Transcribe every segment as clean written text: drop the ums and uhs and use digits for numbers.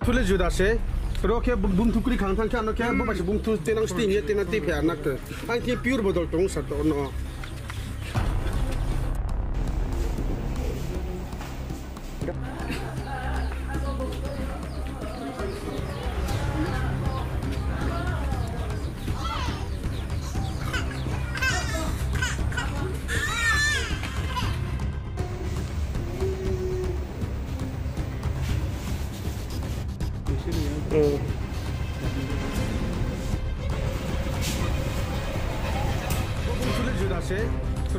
bungtule judase roke bungtukuri khang thang kha no kha bo basi bungtu tenang sti ni tenang ti phe nak ang ki pure bodol tong sa to no bungtule judase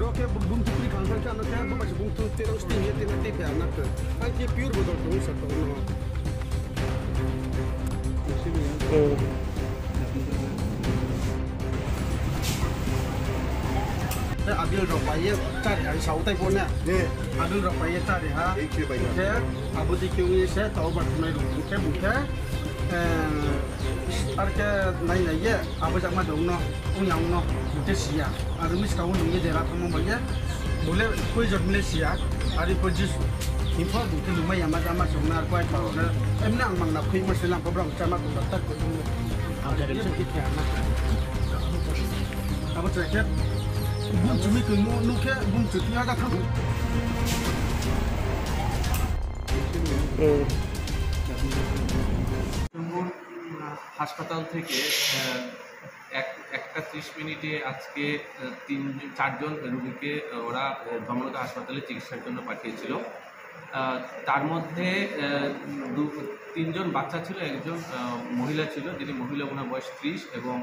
roke bungtukuri khang thang kha no kha bo basi bungtu tenang sti ni tenang ti phe nak ang ki pure bodol tong sa to no abil rokaya cari hari sautai pona abil rokaya cari ha ke abu dikiwi se tahu bermain buka buka arke naik naik abu jangan dong no unyang no buka sia aru mis kau nunggu daerah kamu bagai boleh kau jod Malaysia hari pojis info buka rumah yang macam macam nak kau tahu na emang mang nak kau masih lampu berang macam aku tak kau tunggu ada yang kita nak abu cakap bung cumi ke nu ke bung cuti ada kan হাসপাতাল থেকে একটা 30 মিনিটে আজকে 4জন রোগীকে ওরা ধর্মনগর হাসপাতালে চিকিৎসার জন্য পাঠিয়েছিল তার মধ্যে 3জন বাচ্চা ছিল একজন মহিলা ছিল যিনি মহিলা ওনার বয়স 30 এবং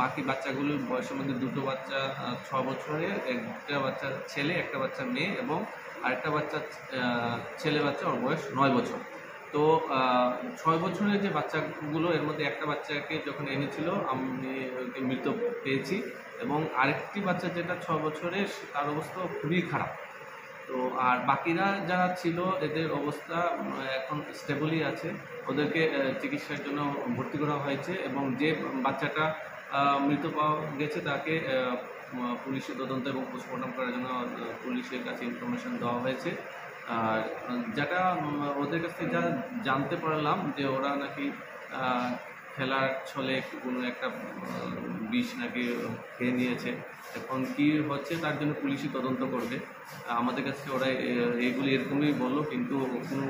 বাকি বাচ্চাগুলোর বয়সের মধ্যে দুটো বাচ্চা 6 বছরের একটা বাচ্চা ছেলে একটা বাচ্চা মেয়ে এবং আরেকটা বাচ্চা ছেলে বাচ্চা ওর বয়স 9 বছর তো 6 বছরের যে বাচ্চাগুলো এর মধ্যে একটা বাচ্চাকে যখন এনেছিল আমি মৃত পেয়েছি এবং আরেকটি বাচ্চা যেটা 6 বছরের তার অবস্থা খুবই খারাপ তো আর বাকিরা যারা ছিল এদের অবস্থা এখন স্টেবলই আছে ওদেরকে চিকিৎসার জন্য ভর্তি করা হয়েছে এবং যে বাচ্চাটা মৃত পাওয়া গেছে তাকে পুলিশের তদন্ত এবং পোস্টমর্টম করার জন্য পুলিশের কাছে ইনফরমেশন দেওয়া হয়েছে আর যেটা ওদের কাছ থেকে যা জানতে পারলাম যে ওরা নাকি খেলার ছলে কোনো একটা বিষ নাকি খেয়ে নিয়েছে এখন কি হচ্ছে তার জন্য পুলিশই তদন্ত করবে আমাদের কাছে ওরা এইগুলি এরকমই বললো কিন্তু কোনো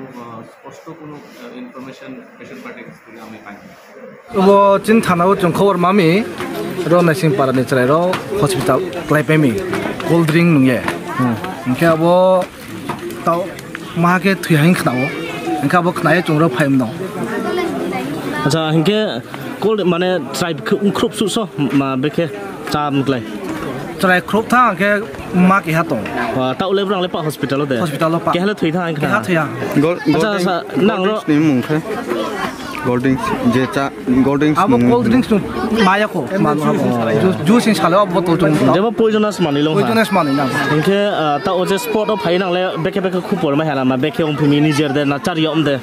স্পষ্ট কোনো ইনফরমেশন পেশেন্ট পার্টির কাছ থেকে আমি পাইনি ও চিন থানাও जों खबर मामि रो नासिं पारानि चराय रो हस्पिटाल क्लाइपेमि कोल्ड ड्रिंक नुये ओंखे आबो ताव माके थुयाहिं खनाओ ओंखे आबो खनाय जों रो फाइम दं अच्छा इनके कोल्ड माने ट्राइब ख्रुप सुसो मा बेखे चामग्लाय ट्राइ ख्रुप था के मा के हातो ता उले ब्रांग ले पा हॉस्पिटल दे हॉस्पिटल पा के हले थुइ था इनका थुया अच्छा नांग रो मुंखे कोल्ड ड्रिंक्स जे चा कोल्ड ड्रिंक्स अब कोल्ड ड्रिंक्स माया को जूस इन साले अब बोतल जों जेबो पॉइजनस मानि लो पॉइजनस मानि ना इनके ता ओजे स्पॉट ऑफ फाइ नांग ले बेखे बेखे खुपर मा हेला मा बेखे उम फिमी निजेर दे ना चारि ओम दे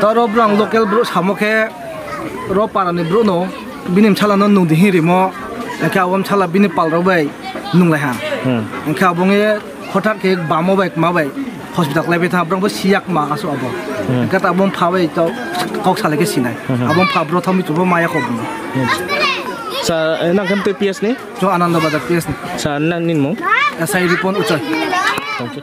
तारो ब्रांग लोकल ब्रो सामोखे रो पारानि ब्रो नो बिनिम छालानो नुदि हिरिमो एका आवम छाला बिनि पालरबाय नुंलाय हा एका आवंगे हठात के बामो बाइक माबाय हॉस्पिटल लाइबे था ब्रांबो सियाक मा आसो अबो एका ताबम फाबाय तो कक सालेके सिनाय आवम फाब्रो थमि तुबो माया को बुं सा नांगम ते पीएस नि जो आनंद बाजार पीएस नि सा नांनिन मो एसआई रिपोर्ट उचय